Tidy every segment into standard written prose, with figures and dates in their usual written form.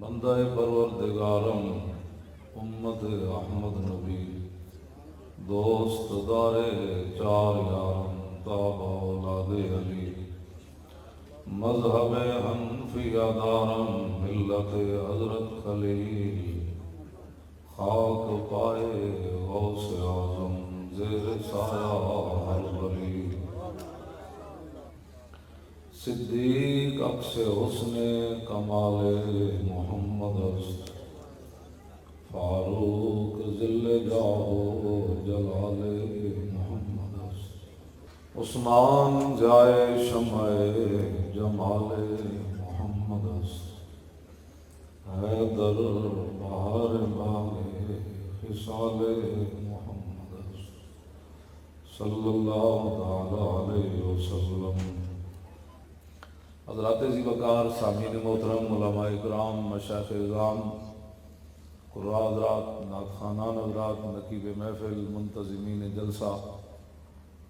بندہ پروردگارم امت احمد نبی دوست دار چار یارم تابع اولاد علی مذہب حنفیہ دارم ملت حضرت خلیل خاک پائے غوث اعظم زیر سایہ ہر ولی صدیق عکس حسن کمال محمد است فاروق ذل جاہ جلال محمد است عثمان جائے شمع جمال محمد است حیدر بہار باغ خصال محمد است صلی اللہ تعالی علیہ وسلم۔ حضرات ذی وقار سامعین محترم، علماء اکرام، مشائخ اعظام، قراء حضرات، نعت خوانان حضرات، نقیب محفل، منتظمین جلسہ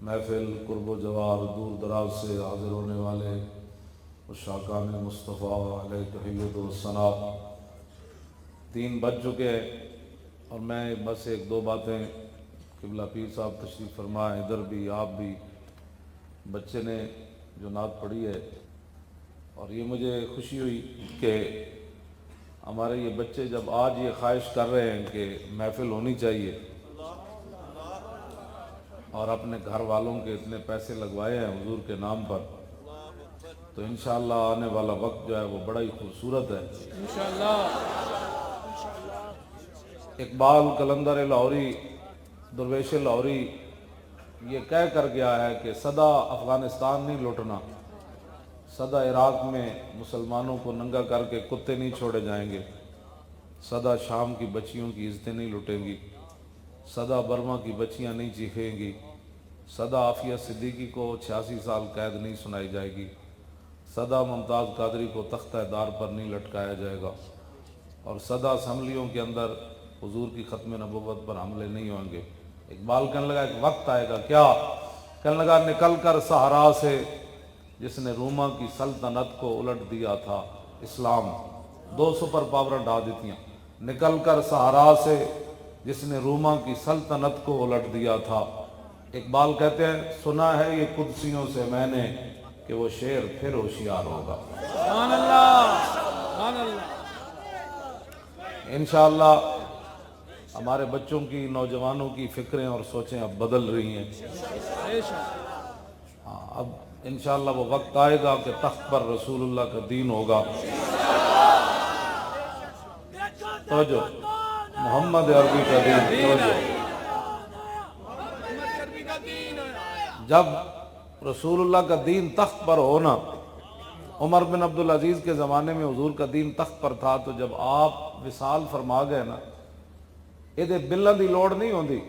محفل، قرب و جوار، دور دراز سے حاضر ہونے والے عشاقان مصطفیٰ علیہ تحیت و ثنا، 3 بج چکے ہیں اور میں بس 1-2 باتیں، قبلہ پیر صاحب تشریف فرمائیں، ادھر بھی آپ بھی، بچے نے جو نعت پڑھی ہے، اور یہ مجھے خوشی ہوئی کہ ہمارے یہ بچے جب آج یہ خواہش کر رہے ہیں کہ محفل ہونی چاہیے اور اپنے گھر والوں کے اتنے پیسے لگوائے ہیں حضور کے نام پر، تو انشاءاللہ آنے والا وقت جو ہے وہ بڑا ہی خوبصورت ہے اقبال قلندر لاہوری، درویش لاہوری یہ کہہ کر گیا ہے کہ سدا افغانستان نہیں لوٹنا، سدا عراق میں مسلمانوں کو ننگا کر کے کتے نہیں چھوڑے جائیں گے، سدا شام کی بچیوں کی عزتیں نہیں لٹیں گی، سدا برما کی بچیاں نہیں چیخیں گی، سدا عافیہ صدیقی کو 86 سال قید نہیں سنائی جائے گی، سدا ممتاز قادری کو تختہ دار پر نہیں لٹکایا جائے گا، اور سدا اسمبلیوں کے اندر حضور کی ختم نبوت پر حملے نہیں ہوں گے۔ اقبال کہنے لگا ایک وقت آئے گا، کیا؟ کہنے لگا نکل کر صحرا سے جس نے روما کی سلطنت کو الٹ دیا تھا اسلام، 2 سپر پاور ڈھا دیتیاں، نکل کر صحرا سے جس نے روما کی سلطنت کو الٹ دیا تھا۔ اقبال کہتے ہیں سنا ہے یہ قدسیوں سے میں نے کہ وہ شیر پھر ہوشیار ہوگا۔ سبحان اللہ، سبحان اللہ۔ انشاءاللہ ہمارے بچوں کی، نوجوانوں کی فکریں اور سوچیں اب بدل رہی ہیں۔ اب انشاءاللہ وہ وقت آئے گا کہ تخت پر رسول اللہ کا دین ہوگا۔ توجہ، محمد عربی کا دین، توجہ۔ جب رسول اللہ کا دین تخت پر ہونا، عمر بن عبدالعزیز کے زمانے میں حضور کا دین تخت پر تھا، تو جب آپ وصال فرما گئے نا، یہ بلن دی لوڑ نہیں ہوندی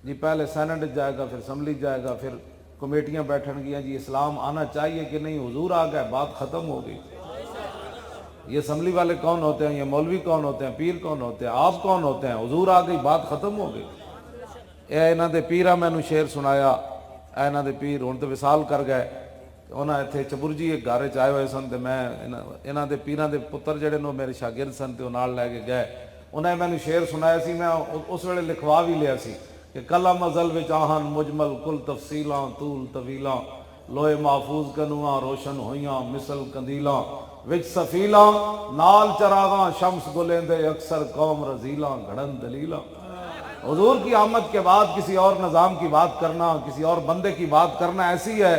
جی، پہلے سینٹ جائے گا، پھر اسمبلی جائے گا، پھر کمیٹیاں بیٹھن گیا جی اسلام آنا چاہیے کہ نہیں، حضور آ گئے، بات ختم ہو گئی۔ یہ اسمبلی والے کون ہوتے ہیں، یہ مولوی کون ہوتے ہیں، پیر کون ہوتے ہیں، آپ کون ہوتے ہیں، حضور آ گئی، بات ختم ہو گئی۔ اے انہاں دے پیرا میں نو شعر سنایا، اے انہاں دے پیر ہن تے وصال کر گئے، انہاں ایتھے چبرجی ایک گھر چ آئے ہوئے سن، تے میں انہاں دے پیراں دے پتر جڑے نو میرے شاگرد سن تے نال لے کے گئے، انہیں میں نے شعر سنایا سی، میں اس ویلے لکھوا بھی لیا سی کہ کلم ازل وچ آہن مجمل کل تفصیلاں طول طویلاں، لوہے محفوظ کنواں روشن ہویاں مثل کندیلاں، وچ سفیلاں نال چراغاں شمس گلیندے اکثر قوم رزیلاں گھڑن دلیلاں۔ حضور کی آمد کے بعد کسی اور نظام کی بات کرنا، کسی اور بندے کی بات کرنا ایسی ہے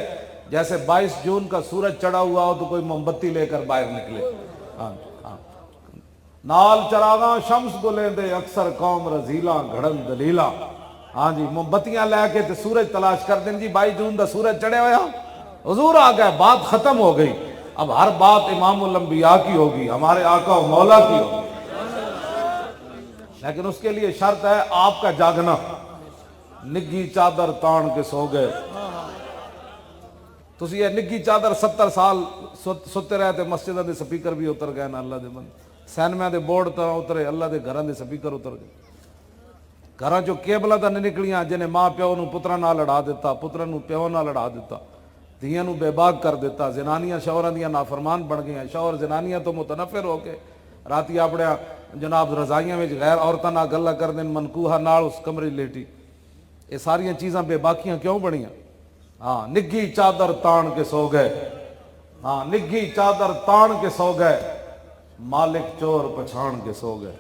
جیسے 22 جون کا سورج چڑھا ہوا ہو تو کوئی موم بتی لے کر باہر نکلے۔ نال چراغاں شمس گلیندے اکثر قوم رزیلاں گھڑن دلیلاں۔ ہاں جی، موم بتیاں لے کے تے سورج تلاش کر دیں جی، 22 جون دا سورج چڑھے ہویا، حضور آ گئے، بات ختم ہو گئی۔ اب ہر بات امام الانبیاء کی ہوگی، ہمارے آقا و مولا کی ہوگی، لیکن اس کے لیے شرط ہے آپ کا جاگنا۔ نگی چادر تان کے سو گئے، تسی یہ نگی چادر 70 سال ستے رہے تے مسجدہ دے سپیکر بھی اتر گئے نا اللہ دے بند، سینمے دے بورڈ تا اترے، اللہ دے گھراں دے سپیکر اتر گئے، گھراں جو کیبلاں تا نہیں نکلیاں، جنہیں ماں پیو نو پتراں نال لڑا دیتا، پتراں نو پیو نال لڑا دیتا، دھیاں نو بے باک کر دیتا، زنانیاں شوہراں دیاں نافرمان بن گئیاں، شوہر زنانیاں تو متنفر ہو کے راتی اپنے جناب رضائیاں میں غیر عورتاں نال گلاں کر دین منکوہا نال اس کمرے لیٹی. یہ ساریاں چیزاں بے باکیاں کیوں بنیاں؟ ہاں نگھی چادر تان کے سو گئے, ہاں نگھی چادر تان کے سو گئے, مالک چور پچھان کے سو گئے,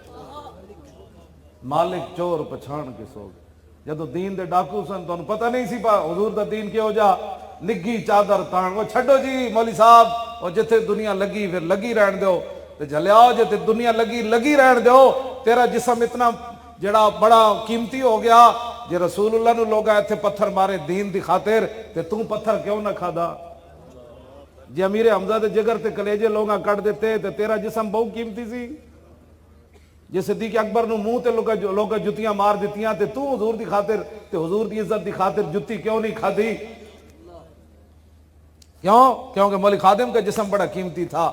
مالک چور پچھان کے سو گئے. جدو دین دے ڈاکو سن تو پتہ نہیں سی پا حضور دا دین کیوں جا نگھی چادر تان. وہ چھڈو جی مولوی صاحب, وہ جتھے دنیا لگی پھر لگی رہن دیو تے جلیا, جتھے دنیا لگی رہن دیو. تیرا جسم اتنا جڑا بڑا قیمتی ہو گیا, جے رسول اللہ نو لوگا ایتھے پتھر مارے دین دی خاطر تے تو پتھر کیوں نہ کھادا؟ جے امیر حمزہ دے جگر تے کلیجے لوگا کٹ دیتے تے تیرا جسم بہت قیمتی سی. جے صدیق اکبر نو منہ تے لوگا جتیاں مار دیتیاں تے تو حضور دی خاطر تے حضور دی عزت دی خاطر جتی کیوں نہیں کھادی؟ کیوں؟ کیونکہ مولی خادم کا جسم بڑا قیمتی تھا.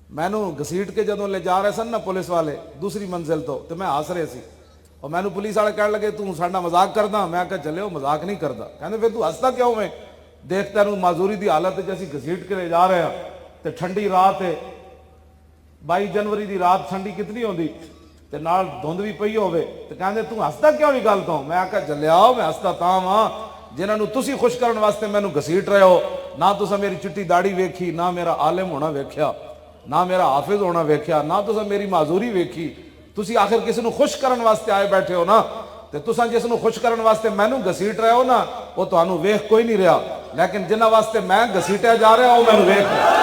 میں نو گھسیٹ کے جدوں لے جا رہے سن نا پولیس والے دوسری منزل تو میں ہس رہے سی, اور میں نو پولیس والے کہنے لگے تو ساڈا مذاق کردا. میں کہا چلے وہ مذاق نہیں کردا. کہندے پھر تو ہسدا کیوں میں؟ دیکھتا نو معذوری دی حالت جیسی گھسیٹ کے لے جا رہے ہیں تے ٹھنڈی رات ہے, 22 جنوری دی رات ٹھنڈی کتنی ہوندی تے نال دھند بھی پئی ہوے تے کہندے تو ہسدا کیوں نہیں گل تو؟ میں کہا چلیا میں ہسدا تاں واں جنہاں نو تسی خوش کرن واسطے مینوں گھسیٹ رہے ہو. نہ تساں میری چٹی داڑھی ویکھی, نہ میرا عالم ہونا ویکھیا, نہ میرا حافظ ہونا ویکھیا, نہ تساں میری معذوری ویکھی. تسی آخر کسی نو خوش کرن واسطے آئے بیٹھے ہو نا, تے تساں جس نو خوش کرن واسطے مینوں گھسیٹ رہے ہو نا وہ تانوں ویکھ کوئی نہیں رہا, لیکن جنہاں واسطے میں گھسیٹیا جا رہا وہ مینوں ویکھ رہا.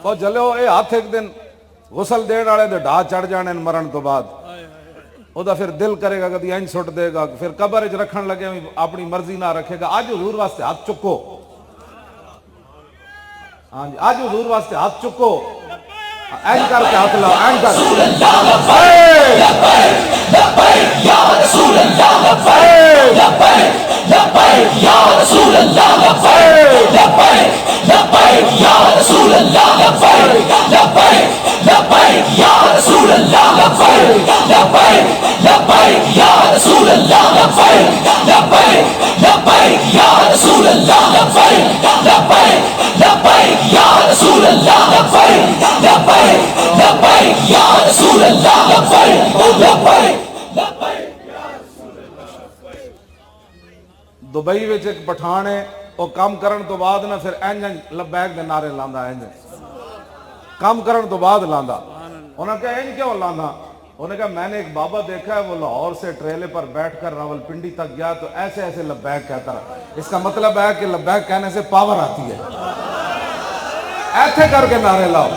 تو چلو اے ہاتھ ایک دن غسل دین والے دے ڈھا چڑھ جانے مرن تو بعد او دا پھر دل کرے گا کدی اینج سٹ دے گا, پھر قبر وچ رکھن لگے اپنی مرضی نہ رکھے گا. اج حضور واسطے ہاتھ چکو, ہاں جی اج حضور واسطے ہاتھ چکو, اینج کر کے ہاتھ لاؤ, اینج کر یا رسول اللہ لبیک لبیک یا رسول اللہ لبیک لبیک یا رسول اللہ لبیک لبیک لبیک یا رسول اللہ لبیک لبیک لبیک یا رسول اللہ لبیک لبیک لبیک یا رسول اللہ لبیک لبیک لبیک یا رسول اللہ لبیک لبیک لبیک یا رسول اللہ لبیک لبیک. دبئی وچ ایک پٹھان ہے, وہ کام کرن تو بعد نہ پھر اینج لبیک دے نعرے لاندا, اینج کام کرن تو بعد لاندا. انہوں نے کہا اینج کیوں لاندا؟ انہوں نے کہا میں نے ایک بابا دیکھا ہے وہ لاہور سے ٹریلے پر بیٹھ کر راولپنڈی تک گیا تو ایسے ایسے لبیک کہتا رہا. اس کا مطلب ہے کہ لبیک کہنے سے پاور آتی ہے. ایسے کر کے نعرے لاؤ.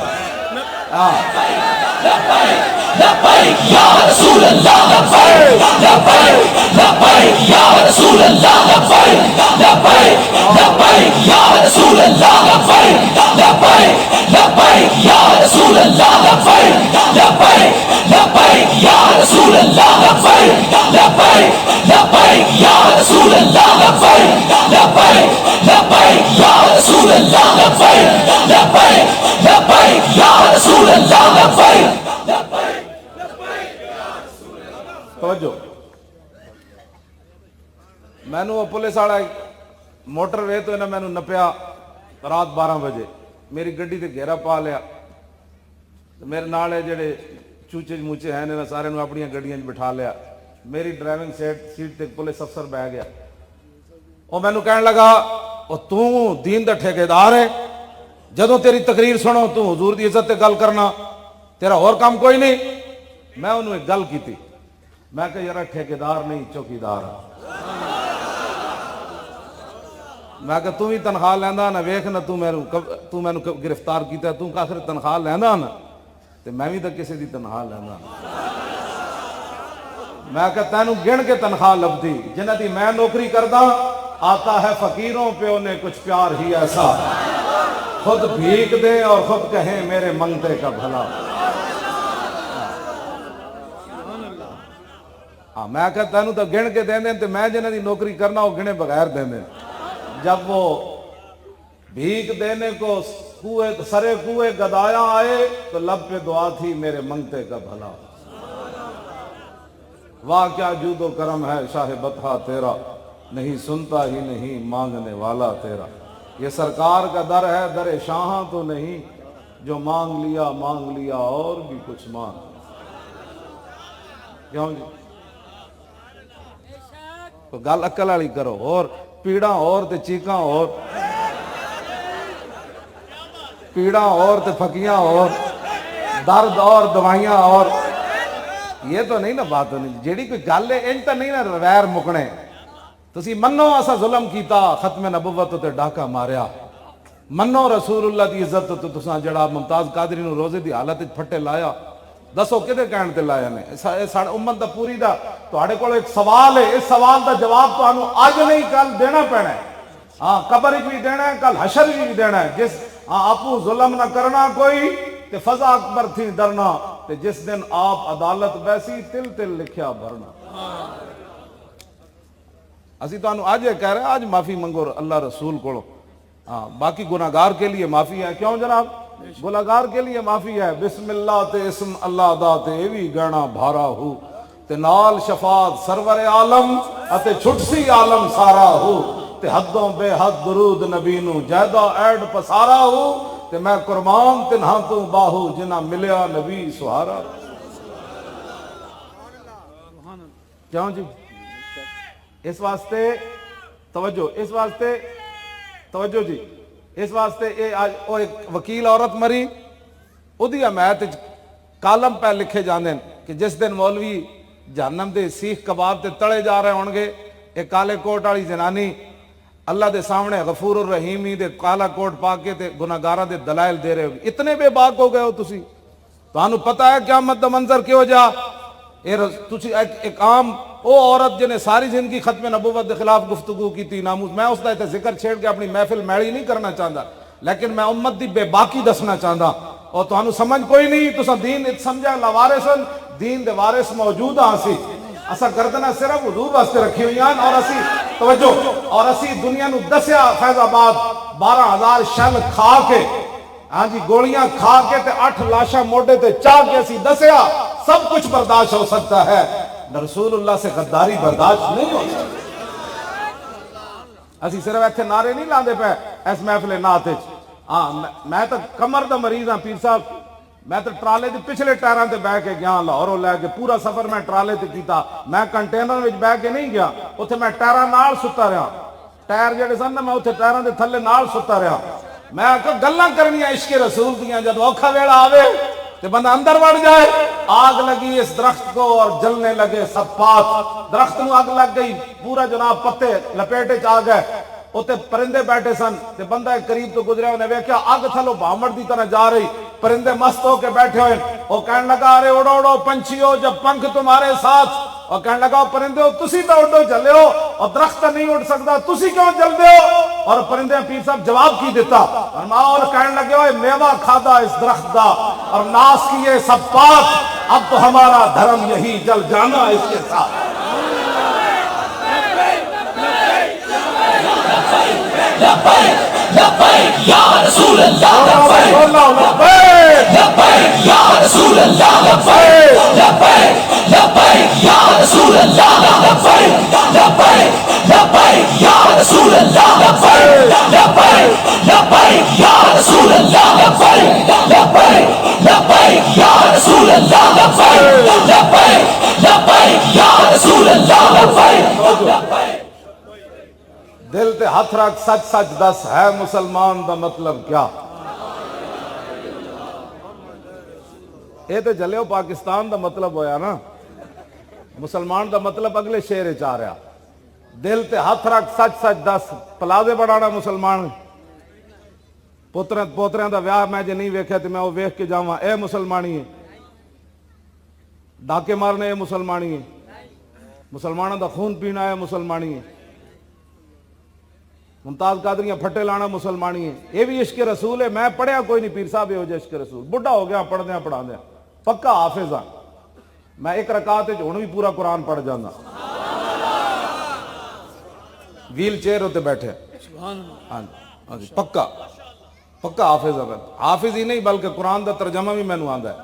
لبیک یا رسول اللہ لبیک لبیک لبیک یا رسول اللہ لبیک لبیک لبیک یا رسول اللہ لبیک لبیک لبیک یا رسول اللہ لبیک لبیک لبیک یا رسول اللہ لبیک لبیک لبیک یا رسول اللہ لبیک لبیک لبیک یا رسول اللہ لبیک لبیک لبیک یا رسول اللہ لبیک. توجہ, مینو پولیس والا موٹر وے تو انہیں مینو نپیا رات 12 بجے, میری گڈی تے گھیرا پا لیا. میرے نال جڑے چوچے موچے ہیں انہیں سارے اپنی گڈیاں بٹھا لیا. میری ڈرائیونگ سیٹ تے پولیس افسر بہ گیا. وہ مینو کہنے لگا وہ تو دین دا ٹھیکیدار ہے, جدوں تیری تقریر سنو تو حضور دی عزت تے گل کرنا, تیرا اور کام کوئی نہیں. میں انہوں ایک گل کی تھی, میں کہ یار ٹھیکیدار نہیں چوکیدار. میں کہ تم ہی تنخواہ لینا نا، ویخ نا تو مینو گرفتار کیتا، تو آخر تنخواہ لینا نا، تو میں بھی تو کسی دی تنخواہ لینا۔ میں کہ تینوں گن کے تنخواہ لبدی، جنہ دی میں نوکری کردا، آتا ہے فقیروں پہ انہیں کچھ پیار ہی ایسا، خود بھیک دیں اور خود کہیں میرے منگتے کا بھلا۔ ہاں میں کہ تینوں تو گن کے دیں دیں، تو میں جنہ دی نوکری کرنا وہ گنے بغیر دیں دیں۔ جب وہ بھیک دینے کو سرے کوئے گدایا آئے تو لب پہ دعا تھی میرے منگتے کا بھلا۔ واہ کیا جود و کرم ہے شاہ بطحہ تیرا، نہیں سنتا ہی نہیں مانگنے والا تیرا۔ یہ سرکار کا در ہے، در شاہاں تو نہیں، جو مانگ لیا اور بھی کچھ مانگ۔ کیوں جی تو گل عقل والی کرو، اور پیڑاں اور تے چیکاں اور، پیڑاں اور تے پھکیاں اور، درد اور دوائیاں اور، یہ تو نہیں نا بات ہونی جیڑی کوئی گل ہے انج تو نہیں نا ویر مکنے۔ تسی منو اسا ظلم کیتا، ختم نبوت تے ڈاکا ماریا، منو رسول اللہ دی عزت تو تساں جڑا ممتاز قادری نو روزے دی حالت وچ پھٹے لایا، دسو کدے کہن تے لایا نے؟ ساڈے امت دا پوری دا تہاڈے کول ایک سوال ہے، اس سوال دا جواب تانوں اج نہیں کل دینا پینا ہے۔ ہاں قبر وچ بھی دینا ہے، کل حشر وچ بھی دینا ہے۔ جس آپو ظلم نہ کرنا کوئی تے فضا اکبر تھی ڈرنا، تے جس دن آپ عدالت بیسی تل تل لکھیا بھرنا۔ اسی تو آج یہ کہہ رہے ہیں آج معافی منگو اللہ رسول کو۔ ہاں باقی گناہگار کے لیے معافی ہے، کیوں جناب؟ گناہگار کے لیے معافی ہے۔ بسم اللہ تے اسم اللہ دا تے ایوی گہنا بھارا ہو، تے نال شفاعت سرور عالم اتے چھٹسی عالم سارا ہو، تے حدوں بے حد درود نبی نو جیدہ ایڈ پسارا ہو، تے میں قربان تنہا تو باہو جنہ ملیا نبی سہارا۔ کیوں جی؟ اس واسطے توجہ، اس واسطے توجہ جی، اس واسطے وہ ایک وکیل عورت مری، ادھی حمایت کالم پہ لکھے جاندے کہ جس دن مولوی جہنم دے سیخ کباب تے تڑے جا رہے ہون گے، ایک کالے کوٹ والی جنانی اللہ دے سامنے غفور الرحیمی دے کالا کوٹ پا کے تے گناہگاراں دے دلائل دے رہے ہو، اتنے بے باک ہو گئے ہو تسی۔ تانوں پتہ ہے قیامت دا منظر کیوں جا؟ تسی ایک عام وہ عورت جنہیں ساری زندگی ختم نبوت کے خلاف گفتگو کی تھی، ناموس، میں اس دا ذکر چھیڑ کے اپنی محفل میڑی نہیں کرنا چاہتا، لیکن میں امت دی بے باکی دسنا چاہتا، اور تانوں سمجھ کوئی نہیں، تسا دین سمجھا لاوارثن، دین دے وارث موجود ہاں سی، اسا گردنہ صرف حضور واسطے رکھی ہوئی ہیں، اور اسی توجہ، اور اسی دنیا نو دسیا فیض آباد 12,000 شل کھا کے، ہاں جی گولیاں کھا کے تے 8 لاشاں موڈے تے چاہ کے اسی دسیا سب کچھ برداشت ہو سکتا ہے، رسول اللہ سے غداری برداشت نہیں ہو سکتی۔ اسی صرف ایتھے نعرے نہیں لاندے پہ اس محفل نعت وچ، ہاں میں تو کمر دا مریض ہاں پیر صاحب، میں تو ٹرالے دے پچھلے ٹائراں تے بیٹھ کے گیا لاہوروں لے کے، پورا سفر میں ٹرالے تے کیتا، میں کنٹینر وچ بیٹھ کے نہیں گیا، اوتھے میں ٹائراں نال ستا رہا، ٹائر جڑے سن میں اوتھے ٹائراں دے تھلے نال ستا رہا، میں گلاں کرنیاں عشق رسول دیاں، جب اوکھا ویلا آوے تے بندہ اندر وڑ جائے، آگ لگی اس درخت کو اور جلنے لگے سب پات، درخت نو آگ لگ گئی، پورا جناب پتے لپیٹے چ آ گئے، اوتے پرندے بیٹھے سن، تے بندہ ایک قریب تو گزریا، انہیں ویکھیا آگ تھلو بھامڑ دی طرح جا رہی، پرندے مست ہو کے بیٹھے ہوئے، وہ کہنے لگا ارے اڑو اڑو پنچھیو جب پنکھ تمہارے ساتھ، اور کہنے لگا پرندے ہو تسی تو اڑو چلے ہو، اور درخت نہیں اڑ سکتا تسی کیوں چلتے ہو؟ اور پرندے پیر صاحب جواب کی دیتا، اور کہنے لگے ہوئے میوہ کھادا اس درخت دا اور ناس کیے سب پاک، اب تو ہمارا دھرم یہی جل جانا اس کے ساتھ۔ لبیک لبیک یا رسول اللہ، لبیک لبیک یا رسول اللہ، لبیک لبیک لبیک یا رسول اللہ، لبیک لبیک لبیک یا رسول اللہ، لبیک لبیک لبیک یا رسول اللہ، لبیک لبیک لبیک یا رسول اللہ، لبیک لبیک لبیک یا رسول اللہ، لبیک۔ دل تے ہاتھ رکھ سچ سچ دس ہے مسلمان دا مطلب کیا؟ اے تے جلیو پاکستان دا مطلب ہویا نا، مسلمان دا مطلب اگلے شعر چ آ رہا، دل تے ہاتھ رکھ سچ سچ دس پلازے بڑھانا مسلمان پوتریاں دا ویاہ میں جے نہیں ویکھیا تے میں وہ ویکھ کے جاواں اے مسلمانی ہے ڈاکے مارنے اے مسلمانی ہے مسلمانوں دا خون پینا ہے مسلمانی ہے ممتاز قادریاں پھٹے لانا مسلمانی ہے یہ بھی عشق رسول ہے میں پڑھیا کوئی نہیں پیر صاحب ہو جائے عشق رسول بڑھا ہو گیا پڑھ دیا پڑھا دیا پکا حافظ ہاں میں ایک رکعت ہن بھی پورا قرآن پڑھ جانا ویل چیئر ہوتے بیٹھے ہاں جی پکا پکا حافظ ہے حافظ ہی نہیں بلکہ قرآن دا ترجمہ بھی مینوں آندا ہے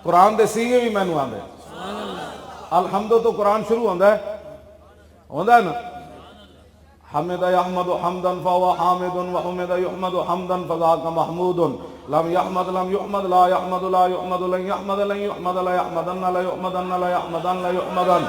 قرآن دے سیغے بھی مینوں آندے الحمد تو قرآن شروع ہوندا ہے نا حمد یحمد حمدا فهو حامد وحمد یحمد حمدا فذاک محمود لم یحمد لم یحمد لا یحمد لا یحمد لن یحمد لن یحمد لا یحمدن لا یحمدن لا یحمدن لا یحمدن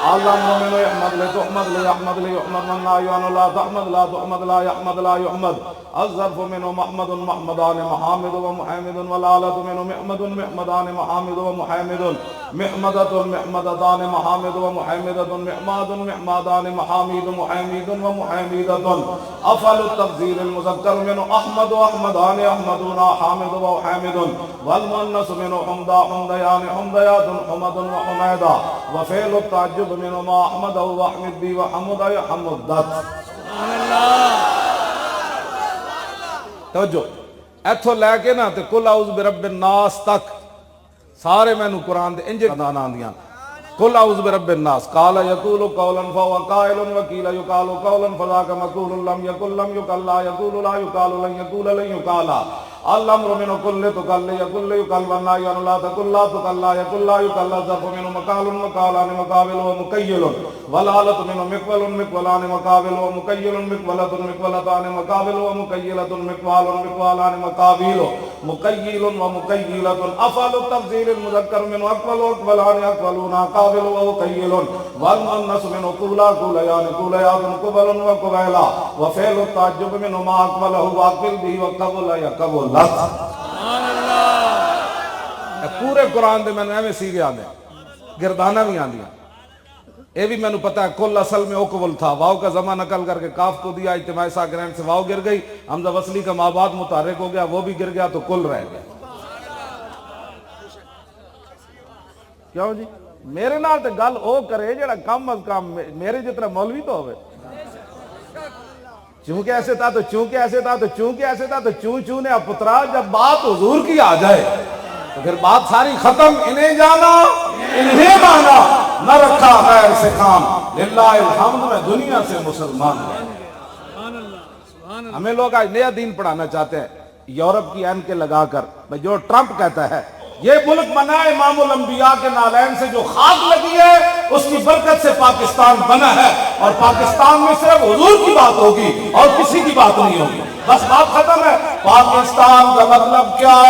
اللهم من يحمد لتحمد ليحمد ليحمد من لا يعن لا تحمد لا تحمد لا يحمد لا يحمد الظرف منه محمد محمدان محامد ومحامد والآلة منه محمد محمدان محامد ومحامد محمدة محمدتان محامد ومحامدة محماد محمدان محامد محامد ومحامدة أفعل التفضيل المذكر منه أحمد وأحمدان أحمدون حامد وحامد والمؤنث منه حمدا حمديان حمديات حمد وحميدا وفعل التعجب منه ما أحمد وأحمد بي وحمد يحمدت توجہ ایتھو لے کے نا تے کل اعوذ برب الناس تک سارے مینوں قرآن دے انجے دان آندیاں کل اعوذ برب الناس قال یقول قولا فهو قائل وقیل یقال قولا فذاک مقول لم یقل لم یقل لا یقول لا یقال لن یقول لن یقال الامر من كل تقل يقل يقل والنهي عن لا تقل لا تقل لا يقل لا يقل الظرف من مقال مقالان مقابل ومكيل والآلة من مقبل مقبلان مقابل ومكيل مقبلة مقبلتان مقابل ومكيلة مقبال مقبالان مقابل مكيل ومكيلة أفعل التفضيل المذكر من أقبل وأقبلان أقبلون قابل ومكيل والمؤنث من قولا قوليان قوليات قبل وقبيلا وفعل التعجب من ما أقبله وأقبل به وقبل يقبل پورے قرآن دے میں نے سیگے آنے گردانہ بھی آن دیا اے بھی میں نے پتا ہے کل اصل میں اوکول تھا واو کا زمانہ نقل کر کے کاف کو دیا اجتماعی ساکرین سے واو گر گئی حمزہ وصلی کا مابعد متحرک ہو گیا وہ بھی گر گیا تو کل رہ گیا کیوں جی میرے نال تے گل او کرے جڑا کم از کم میرے جتنا مولوی تو ہوئے چونکہ ایسے تھا تو چونکہ ایسے تھا تو چونکہ ایسے تھا تو چون چون نے پترا جب بات حضور کی آ جائے تو پھر بات ساری ختم انہیں جانا انہیں مانا نہ رکھا غیر سے کام للہ الحمد میں دنیا سے مسلمان ہوں ہمیں لوگ آج نیا دین پڑھانا چاہتے ہیں یورپ کی این کے لگا کر جو ٹرمپ کہتا ہے یہ ملک بنا ہے امام الانبیاء کے نالین سے جو خاک لگی ہے اس کی برکت سے پاکستان بنا ہے اور پاکستان میں صرف حضور کی بات ہوگی اور کسی کی بات نہیں ہوگی بس بات ختم ہے پاکستان کا مطلب کیا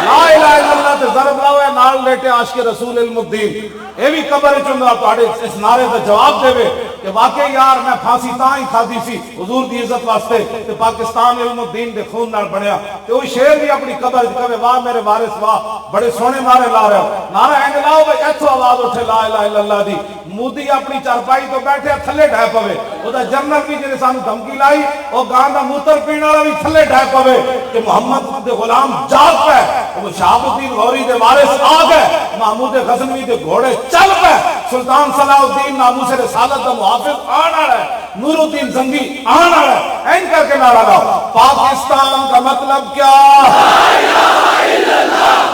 لا الہ الا اللہ تے ضرب لاؤ ہے نال لیٹے عاشق رسول علم الدین اے بھی قبر چندہ تواڈے اس نعرے دا جواب دے وے کہ واقعی یار میں پھانسی تاں ہی کھادی سی حضور دی عزت واسطے تے پاکستان علم الدین دے خون نال بنیا تے وہ شیر بھی اپنی قبر کہے واہ میرے وارث واہ بڑے سونے نعرے لا رہے ہو نعرہ اینج لاؤ بھائی ایتھوں آواز اٹھے لا الہ الا اللہ دی مودی اپنی چارپائی تو بیٹھے تھلے ڈھے پوے او دا جنرل بھی جنے سانو دھمکی لائی او گاں دا موتر پین والا بھی تھلے ڈھے پوے کہ محمد دے غلام جاگ پے وہ شہاب الدین غوری دے وارث آ گئے محمود غزنوی دے گھوڑے چل پے سلطان صلاح الدین ناموس رسالت دا محافظ آنا ہے نور الدین زنگی آنا ہے این کر کے نعرہ لاؤ پاکستان کا مطلب کیا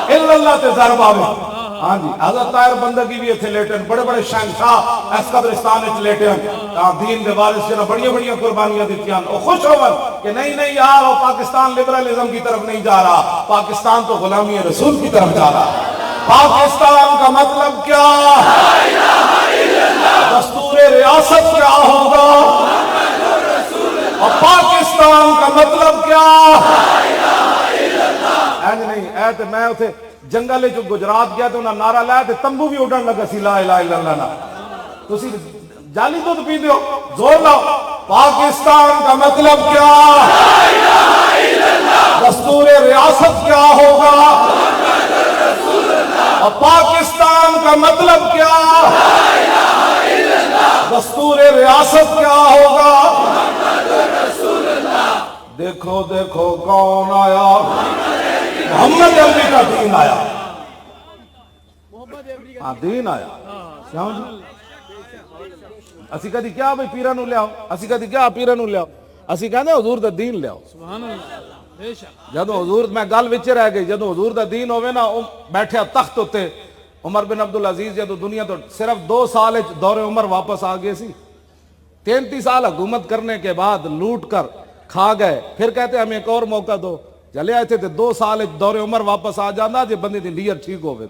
الا اللہ تے ضرب آوے ہاں جی حضرت طاہر بندگی بھی اتھے لیٹے ہیں بڑے بڑے شہنشاہ اس قبرستان اچھ لیٹے ہیں دین دے وارث جنہ بڑی بڑی قربانیاں دیتی ہیں وہ خوش ہوں کہ نہیں یار وہ پاکستان لبرالزم کی طرف نہیں جا رہا پاکستان تو غلامی رسول کی طرف جا رہا پاکستان کا مطلب کیا دستور ریاست کیا ہوگا اور پاکستان کا مطلب کیا اینج نہیں اے تے میں اتھے جنگلے جو گجرات گیا تو انہاں نعرہ لایا تے تمبو بھی اڑن لگا سی لا الہ الا اللہ نا تو اسی جالی دودھ پی دیو زور لاؤ پاکستان کا مطلب کیا دستور ریاست کیا ہوگا اور پاکستان کا مطلب کیا دستور ریاست کیا ہوگا؟ دیکھو دیکھو کون آیا؟ محمد عربی کا دین آیا. ہاں دین آیا. کیوں جی اسی کدی کیا بھئی پیرا نو لیاؤ، اسی کدی کیا پیرا نو لیاؤ، اسی کہنے حضور دا دین لیاؤ. سبحان اللہ بے شک. جدو حضور میں گل وچ رہ گئی، جدو حضور دا دین ہوئے نا بیٹھیا تخت ہوتے عمر بن عبدالعزیز جدو دنیا تو صرف 2 سال دور عمر واپس آ گئے سی. 33 سال حکومت کرنے کے بعد لوٹ کر کھا گئے، پھر کہتے ہمیں ایک اور موقع دو. چلے آئے تھے 2 سال دور عمر واپس آ جانا جی بندے دی نیت ٹھیک ہوئے.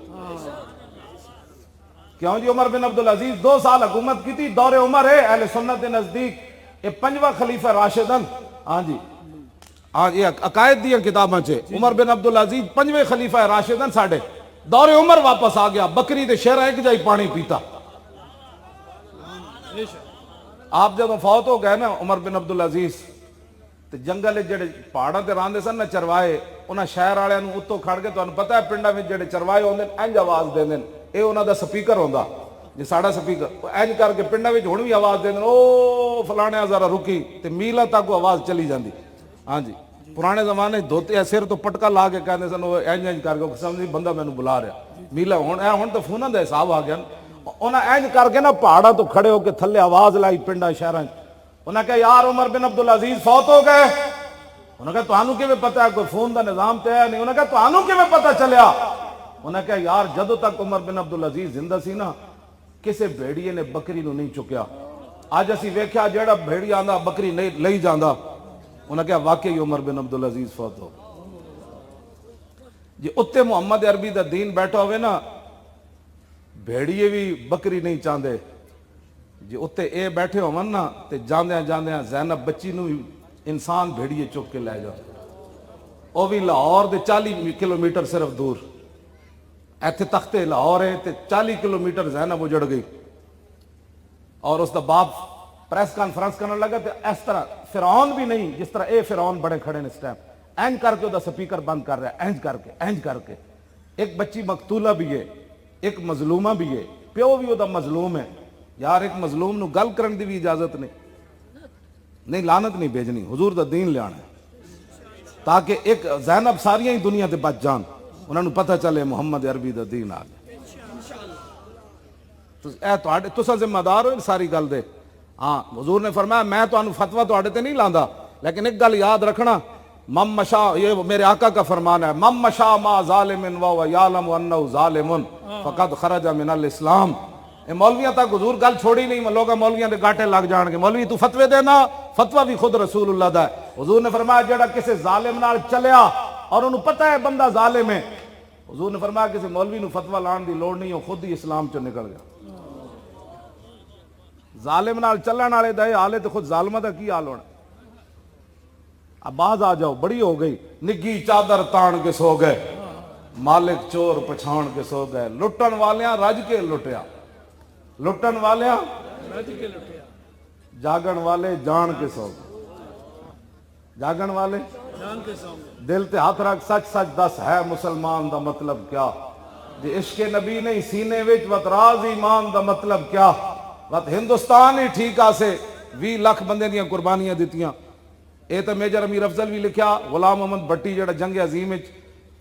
کیوں جی عمر بن عبدالعزیز 2 سال حکومت کی تھی، دور عمر ہے اہل سنت کے نزدیک یہ 5واں خلیفہ راشدن. ہاں جی ہاں یہ عقائد دیا کتاباں چے عمر بن عبدالعزیز 5ویں خلیفہ راشدن ساڑھے دور عمر واپس آ گیا. بکری دے شہر ایک جائی پانی پیتا. آپ جب فوت ہو گئے نا عمر بن عبدالعزیز تے جنگل جڑے پہاڑاں تے راندے سن نا چروائے انہاں شہر والے نو اتوں کھڑ کے تانوں پتہ ہے پنڈاں وچ جڑے چروائے ہوندے انج آواز دیندے اے انہاں دا سپیکر ہوندا جی ساڈا سپیکر انج کر کے پنڈاں وچ ہن وی آواز دیندے او فلانے ذرا رکی تے میلاں تک آواز چلی جاندی. ہاں جی پرانے زمانے دھوتے سر تو پٹکا لا کے کہندے سن او انج انج کر کے سمجھی بندہ مینوں بلا رہا میلا. ہن تو فوناں دا حساب آ گیا. انہاں انج کر کے نا پہاڑاں تو کھڑے ہو کے تھلے آواز لائی پنڈاں شہراں. انہاں کہا یار عمر بن عبدالعزیز فوت ہو گئے. انہاں کہا تانوں کیویں پتہ ہے کوئی فون دا نظام تے ہے نہیں. انہاں کہا تانوں کیویں پتہ چلیا؟ انہاں کہا یار جدوں تک عمر بن عبدالعزیز زندہ سی نا کسے بھیڑیے نے بکری نو نہیں چکیا. اج اسی ویکھیا جیڑا بھیڑی آندا بکری نہیں لئی جاندا. انہاں کہا واقعی عمر بن عبدالعزیز فوت ہو جی. اتنے محمد عربی دا دین بیٹھا ہوئے نا بھیڑیے بھی بکری نہیں چاہتے جی. اتنے اے بیٹھے ہون نا تے جاندیاں جاندیاں زینب بچی نو انسان بھیڑیے چک کے لے جا. وہ بھی لاہور دے 40 کلومیٹر صرف دور. ایتھے تختے لاہور ہے تے 40 کلومیٹر زینب اجڑ گئی. اور اس دا باپ پریس کانفرنس کرنے لگا تے اس طرح فرعون بھی نہیں جس طرح اے فرعون بڑے کھڑے نے اس ٹائم اینج کر کے دا سپیکر بند کر رہا ہے اینج کر کے. ایک بچی مقتولہ بھی ہے ایک مظلومہ بھی ہے پیو بھی دا مظلوم ہے. یار ایک مظلوم نو گل کرن دی بھی اجازت نہیں لعنت نہیں بھیجنی. حضور دا دین لے آنا ہے تاکہ ایک زینب ساریاں ہی دنیا تے بچ جان. انہوں نے پتہ چلے محمد عربی دا دین آ گیا. تساں ذمہ دار ہو ساری گل دے. ہاں حضور نے فرمایا میں تو فتویٰ تو آڑے تے نہیں لاندا لیکن ایک گل یاد رکھنا مم مشا یہ میرے آقا کا فرمان ہے مم مشا ما ظالم و یعلم انہ ظالم فقد خرج من الاسلام. اے مولویاں تک حضور گل چھوڑی نہیں. لوگ مولویاں دے گاٹے لگ جان گے مولوی تو فتوے دینا فتویٰ بھی خود رسول اللہ دا ہے. حضور نے فرمایا جڑا کسی ظالم نال چلیا اور انہوں پتہ ہے بندہ ظالم ہے حضور نے فرمایا کسی مولوی نو فتویٰ لان دی لوڑ نہیں ہو خود ہی اسلام چو نکل گیا. ظالم نال چلن والے دے حالے تو خود ظالمہ دا کی حال ہونا. اب باز آ جاؤ بڑی ہو گئی. نگی چادر تان کے سو گئے مالک چور پچھان کے سو گئے. لٹن والیاں رج کے لٹیا لٹن والیاں جاگن والے جان کے سو گئے. جاگن والے دل تے ہاتھ رکھ سچ سچ دس ہے مسلمان دا مطلب کیا جی عشق نبی نہیں سینے وچ وت راز ایمان دا مطلب کیا. وت ہندوستان ہی ٹھیک آسے 20 لاکھ بندے دیاں قربانیاں دیتیاں. اے تو میجر امیر افضل بھی لکھیا. غلام محمد بٹی جڑا جنگ عظیم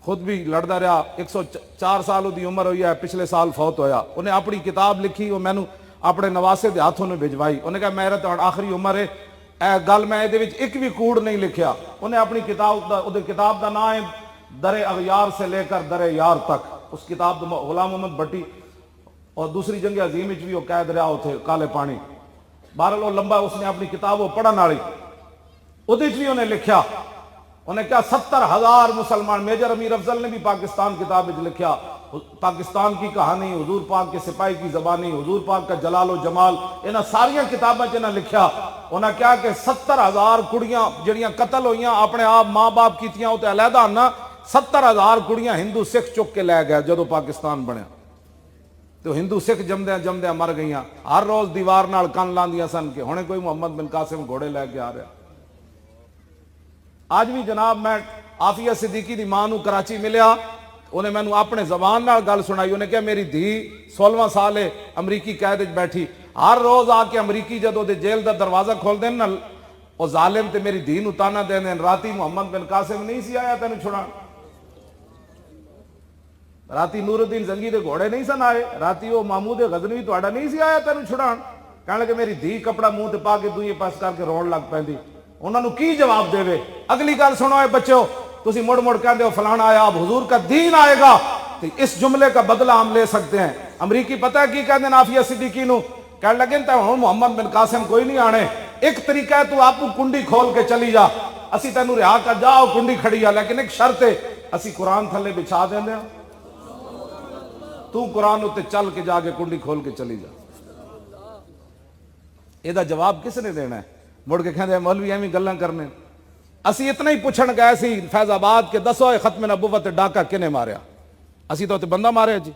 خود بھی لڑدا رہا 104 سال دی عمر ہوئی ہے پچھلے سال فوت ہویا. انہیں اپنی کتاب لکھی وہ مینوں اپنے نواسے دے ہاتھوں نے بھجوائی. انہیں کہا میرا تو آخری عمر ہے اے گل میں دے وچ ایک بھی کوڑ نہیں لکھیا. انہیں اپنی کتاب دا نام ہے در اغیار سے لے کر در یار تک. اس کتاب دا غلام محمد بٹی اور دوسری جنگ عظیم وچ بھی وہ قید رہا ہوتے کالے پانی. بہرحال وہ لمبا اس نے اپنی کتاب وہ پڑھن والی ادھے بھی انہیں لکھیا. انہیں کہا 70,000 مسلمان. میجر امیر افضل نے بھی پاکستان کتاب وچ لکھیا پاکستان کی کہانی حضور پاک کے سپاہی کی زبانی حضور پاک کا جلال و جمال. انہاں ساریاں کتاباں چ انہاں لکھیا. انہاں کہا کہ 70,000 کڑیاں جڑیاں قتل ہوئیاں اپنے آپ ماں باپ کیتیاں وہ تے علیحدہ نا 70,000 کڑیاں ہندو سکھ چک کے لے گئے جدو پاکستان بنیا. تو ہندو سکھ جمدیاں جمدیاں مر گئیاں. ہر روز دیوار نال کن لاندیاں سن کہ ہونے کوئی محمد بن قاسم گھوڑے لے کے آ رہا. آج بھی جناب میں عافیہ صدیقی دی ماں نو کراچی ملیا. انہیں میں اپنے زبان نال گل سنائی. انہیں کہا میری دھی 16واں سال ہے امریکی قید وچ بیٹھی ہر روز آ کے امریکی جدو دے جیل دا دروازہ کھول دین نا او ظالم تے میری دین اتانا دے دین راتی محمد بن قاسم نہیں سی آیا تینوں چھڑان راتی نور الدین زنگی دے گھوڑے نہیں سن آئے راتی وہ محمود غزنوی تہاڈا نہیں سی آیا تینوں چھڑان کہنے لگے میری دھی کپڑا منہ تے پا کے دوئے پاس کر کے رون لگ پیندی انہاں نو کی جواب دے وے اگلی گل سنو اے بچو تسی مڑ مڑ کہندے ہو فلانا آیا اب حضور کا دین آئے گا تو اس جملے کا بدلہ ہم لے سکتے ہیں امریکی پتہ ہے کی کہندے عافیہ صدیقی نو کہنے لگے تے ہن محمد بن قاسم کوئی نہیں آنے ایک طریقہ ہے تو آپ کو کنڈی کھول کے چلی جا اسی تینوں رہا کر جاؤ کنڈی کھڑی ہے لیکن ایک شرط ہے اسی قرآن تھلے بچھا دیندے ہیں تو قرآن اتے چل کے جا کے کنڈی کھول کے چلی جا یہ دا جواب کس نے دینا ہے مڑ کے کہندے مولوی ایویں گلاں کرنے اسی اتنا ہی پوچھن گئے سی فیض آباد کے دسو ختم نبوت ڈاکا کنے ماریا اسی تو بندہ ماریا جی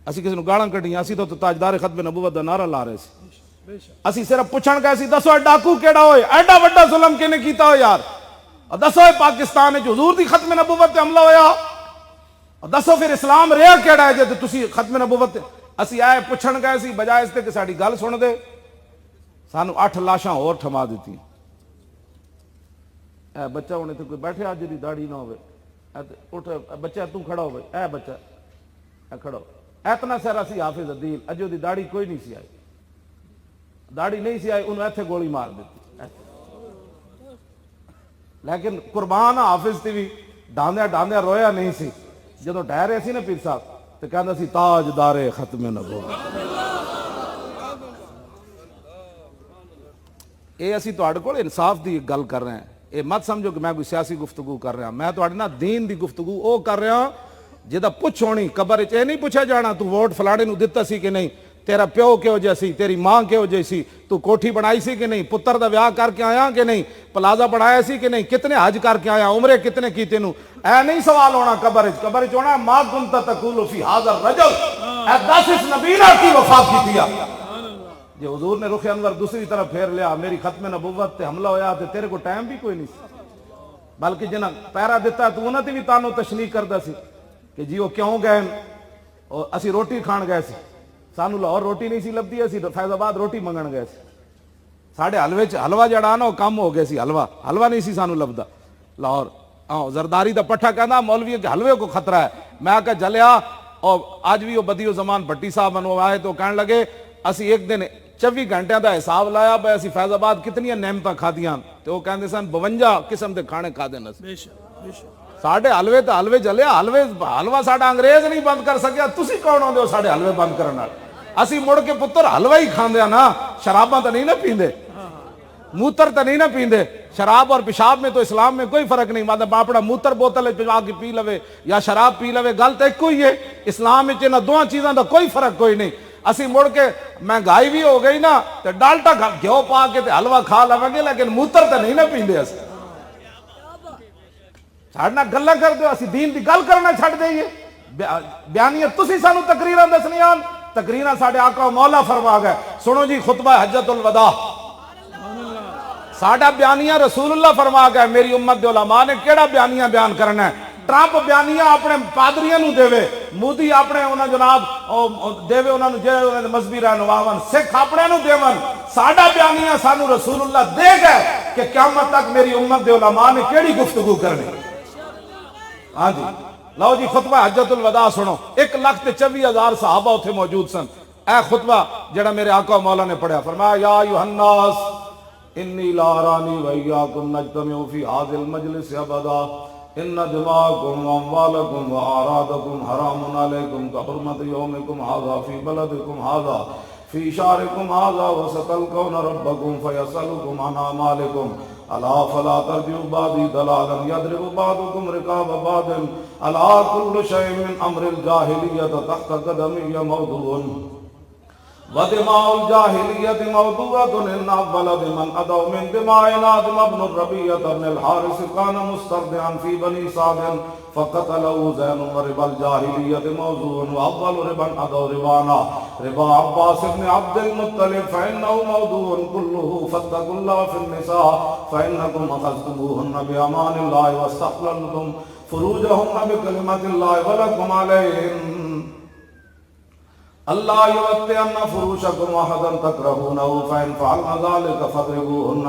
اسی کسی نو گالاں کڈیاں اسی تو تاجدار ختم نبوت دا نعرہ لا رہے سی اسی صرف پوچھن گئے سی دسو ڈاکو کیڑا ہوئے ایڈا بڑا ظلم کنے کیتا ہو یار دسو پاکستان وچ حضور دی ختم نبوت تے حملہ ہویا دسو پھر اسلام رہا کیڑا ہے جے تسی ختم نبوت اسی آئے پوچھن گئے سی بجائے اس تے کہ ساڈی گل سن دے سانو 8 لاشاں اور تھما دیتی اے بچہ ہونے تے کوئی بیٹھے آج دی داڑھی نہ ہوئے اٹھ بچہ تو کھڑا ہوئے اے بچہ اے کھڑا ہو اتنا سارا سی حافظ عدیل اجو دی داڑھی کوئی نہیں سی آئی داڑھی نہیں سی آئی انہوں ایتھے گولی مار دیتی لیکن قربان حافظ تی بھی ڈاندیا رویا نہیں سی جدو ڈہ رہے سی نا پیر صاحب تو کہندا سی تاجدار ختم نبوت اے اسی تواڈے کول انصاف دی گل کر رہے ہیں اے مت سمجھو کہ میں کوئی سیاسی گفتگو کر رہا میں تواڈے نال دین دی گفتگو او کر رہا جدا پوچھ ہونی قبر وچ اے نہیں پوچھا جانا تو ووٹ فلانے نو دتا سی کہ نہیں تیرا پیو کہو جا سی تیری ماں کہو جی سی تو کوٹھی بنائی سی کہ نہیں پتر دا ویاہ کر کے آیا کہ نہیں پلازا بنایا سی کہ نہیں کتنے حج کر کے آیا عمرے کتنے کیتے نو اے نہیں سوال ہونا قبر وچ ہونا ما کنت تقول فی ھذا الرجل اے 10 اس نبی نے کی وفا کی تھیا جی حضور نے رخ انور دوسری طرف پھیر لیا میری ختم نبوت تے حملہ ہویا تے تیرے کو ٹائم بھی کوئی نہیں سی بلکہ جنہ پیرا دیتا تو انہاں تے بھی تانوں تشنیع کردا سی کہ جی وہ کیوں گئے اور اسی روٹی کھان گئے سی سانو لاہور روٹی نہیں سی لبدی اسی فیض آباد روٹی منگن گئے سی ساڈے حلوے چ حلوہ جڑا نا وہ کم ہو گیا سی حلوہ نہیں سی سانو لبدا لاہور زرداری دا پٹھا کہندا مولوی کے حلوے کو خطرہ ہے میں کہا جلیا اور آج بھی وہ بدیو زمان بھٹی صاحب انو آئے تو کہنے لگے اسی ایک دن 24 گھنٹے دا حساب لایا بھائی اسی فیض آباد کتنی نعمتاں کھادیاں تو وہ کہندے سن 52 قسم دے کھانے کھا دینا ساڈے حلوے تے حلوے جلیا حلوہ ساڈا انگریز نہیں بند کر سکیا تسی کون ہوندے ہو ساڈے حلوے بند کرن والے اسی مڑ کے پتر حلوہ ہی کھاندے نا شراباں تے نہیں نہ پیندے موتر تے نہیں نہ پیندے شراب اور پیشاب میں تو اسلام میں کوئی فرق نہیں مطلب اپنا موتر بوتل پجا کے پی لوے یا شراب پی لوے گل تے ایک ہی ہے اسلام وچ انہاں دوواں چیزاں دا کوئی فرق کوئی نہیں اسی مڑ کے مہنگائی بھی ہو گئی نا تے ڈالٹا گھیو پا کے تے حلوہ کھا لواں گے لیکن موتر تے نہیں نہ پیندے اسی ساڈے گلاں کر دیو اسی دین دی گل کرنا چھڈ دئیے بیانیت تسی سانو تقریراں دسنیاں تقریراں ساڈے آقا مولا فرما گئے سنو جی خطبہ حجت الوداع ساڈا بیانیہ رسول اللہ فرما گئے میری امت دے علماء نے کیڑا بیانیہ بیان کرنا ہے ٹرمپ بیانیہ اپنے پادریاں نو دے مودی اپنے انہاں جناب دے انہاں نو جے انہاں دے مذہبی رہنماواں سکھ اپنے نو دیون ساڈا بیانیہ سانو رسول اللہ دے گئے کہ قیامت تک میری امت دے علماء نے کیڑی گفتگو کرنی ہاں جی لو جی خطبہ حجت الوداع سنو 1,24,000 صحابہ اتھے موجود سن اے خطبہ جڑا میرے آقا مولا نے پڑھا فرمایا یا ایھا الناس انی لا ارانی و ایاکم نجتمع فی ھذا المجلس ابدا ان دماءکم و اموالکم و اعراضکم حرام علیکم کحرمت یومکم ھذا فی بلدکم ھذا فی شہرکم ھذا وستلقون ربکم فیسألکم عن اعمالکم الا فلا ترجعوا بعدی ضلالا یضرب بعضکم رقاب بعض الا کل شیء من امر الجاہلیۃ تحت قدمی موضوع ودماء الجاہلیۃ موضوعۃ ان اول من ادوا من دماء آدم ابن الربیعۃ ابن الحارث کان مسترضعا فی بنی سعد فقتله زین وربا الجاہلیۃ موضوع واول ربا ادوا ربانا ربا عباس بن عبد المطلب فانه موضوع كله فاتقوا الله في النساء فانكم اخذتموهن بامان الله واستحللتم فروجهن بكلمة الله ولكم عليهن اللہ یوتئن فروشکم احدا تکرہونہ فإن فعلن ذلک فاضربوہن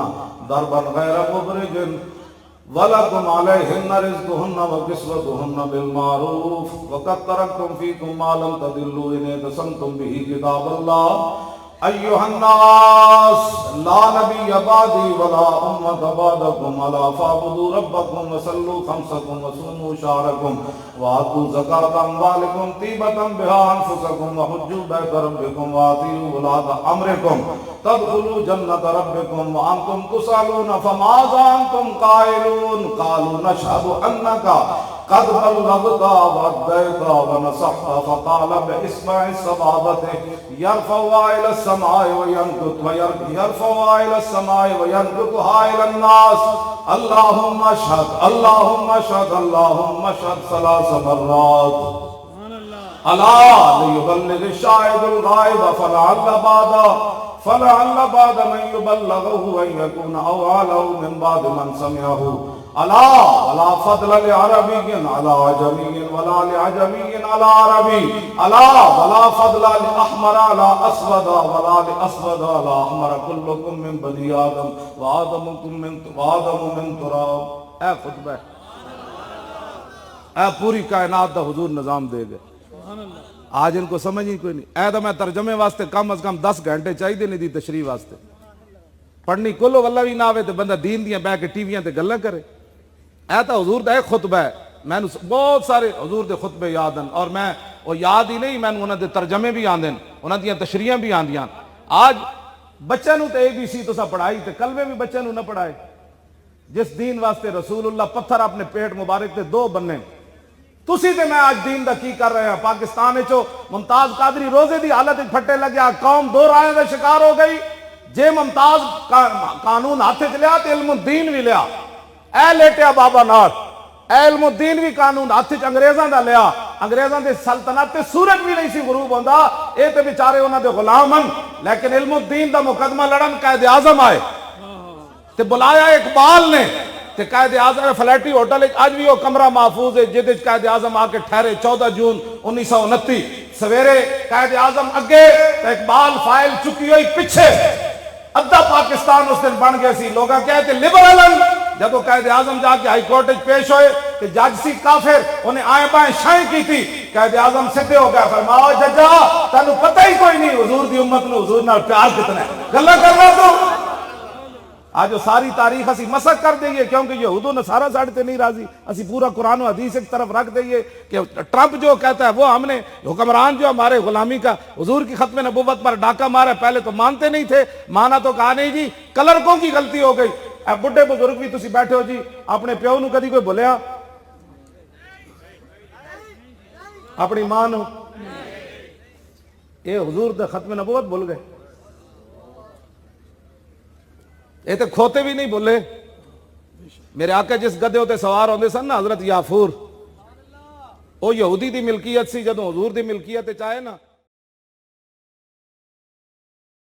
ضربا غیر مبرج وَلَكُمْ عَلَيْهِنَّ رِزْقُهُنَّ وَكِسْوَتُهُنَّ بِالْمَعْرُوفِ وَقَدْ تَرَكْتُمْ فِيكُمْ مَا لَمْ تَضِلُّوا إِنْ اعْتَصَمْتُمْ بِهِ كِتَابَ اللَّهِ أَيُّهَا النَّاسُ لَا نَبِيَّ بَعْدِي وَلَا أُمَّةَ بَعْدَكُمْ أَلَا فَاعْبُدُوا رَبَّكُمْ وَصَلُّوا خَمْسَكُمْ وَصُومُوا شَهْرَكُمْ وَآتُوا زَكَاةَ أَمْوَالِكُمْ طِيبَةً بِهَا أَنفُسَكُمْ وَحُجُّوا بَيْتَ رَبِّكُمْ وَأَطِيعُوا وُلَاةَ أَمْرِكُمْ تدخلوا جنة ربكم وأنتم تسألون فماذا أنتم قائلون قالوا نشهد أنك قد بلغت وأديت ونصحت فقال بإسمع السبابة يرفعها إلى السماء وينكتها إلى الناس اللهم اشهد اللهم اشهد اللهم اشهد 3 مرات ألا ليبلغ الشاهد الغائب فلعل بعد من يبلغه أن يكون أوعى من بعد من سمعه ألا ولا فضل لعربي على عجمي ولا لعجمي على عربي ألا ولا فضل لأحمر على أسود ولا لأسود على أحمر كلكم من بني آدم وآدم من تراب۔ اے خطبہ اے پوری کائنات دا حضور نظام دے گئے، آج ان کو سمجھ ہی کوئی نہیں۔ اے تو میں ترجمے واسطے کم از کم 10 گھنٹے چاہیے نہیں دی تشریح واسطے، پڑھنی کلو واللہ بھی نہ آوے تو بندہ دین دیاں بہ کے ٹی ویاں تے گلاں کرے۔ اے تو حضور دا ایک خطبہ ہے، میں بہت سارے حضور دے خطبے یاد ہیں، اور میں وہ یاد ہی نہیں، میں انہاں دے ترجمے بھی آندے ہیں، انہاں دیاں تشریحاں بھی آندیاں۔ آج بچے نو تے ABC تو سا پڑھائی تے کلمے بھی بچے نو نہ پڑھائے، جس دین واسطے رسول اللہ پتھر اپنے پیٹ مبارک تے 2 بننے، تسی تے میں آج دین دا کی کر رہے ہیں۔ پاکستان وچ ممتاز قادری روزے دی حالت پھٹے لگیا، قوم 2 رائے دا شکار ہو گئی۔ جے ممتاز قانون ہاتھ وچ لیا تے علم الدین بھی لیا، اے لیٹیا بابا نال، اے علم الدین بھی قانون ہاتھ وچ انگریزاں دا لیا، انگریزاں دی سلطنت تے سورج بھی نہیں سی غروب ہوندا، اے تے بیچارے انہاں دے غلام ہن، لیکن علم الدین دا مقدمہ لڑن قائد اعظم آئے تے بلایا اقبال نے تے قائد اعظم فلیٹی ہوٹل اج بھی وہ کمرہ محفوظ ہے جہدے قائد اعظم آ کے ٹھہرے 14 جون 1929 سویرے قائد اعظم اگے تے اقبال فائل چکی ہوئی پیچھے، ادھا پاکستان اس دن بن گئے سی۔ لوگاں کہتے لبرلن، جب قائد اعظم جا کے ہائی کورٹ پیش ہوئے کہ جج سی کافر، انہیں آئیں بائیں شائیں کی تھی، قائد اعظم سدھے ہو گیا، فرمایا ججا تانوں پتہ ہی کوئی نہیں حضور دی امت نو حضور نال پیار کتنا ہے، گلا کرنا تو آج وہ ساری تاریخ اسی مسخ کر دئیے، کیونکہ یہود و نصارہ ساڑھے تے نہیں راضی، اسی پورا قرآن و حدیث ایک طرف رکھ دئیے کہ ٹرمپ جو کہتا ہے وہ ہم نے حکمران جو ہمارے غلامی کا حضور کی ختم نبوت پر ڈاکہ مارا، پہلے تو مانتے نہیں تھے، مانا تو کہا نہیں جی، کلرکوں کی غلطی ہو گئی۔ اے بڈھے بزرگ بھی تسی بیٹھے ہو جی، اپنے پیو نو کدی کوئی بھولیا؟ اپنی ماں نو؟ اے حضور دا ختم نبوت بھول گئے، یہ تو کھوتے بھی نہیں بھولے۔ میرے آقا جس گدے ہوتے سوار ہوندے سن نا حضرت یافور، وہ یہودی دی ملکیت سی، جدوں حضور دی ملکیت چاہے نا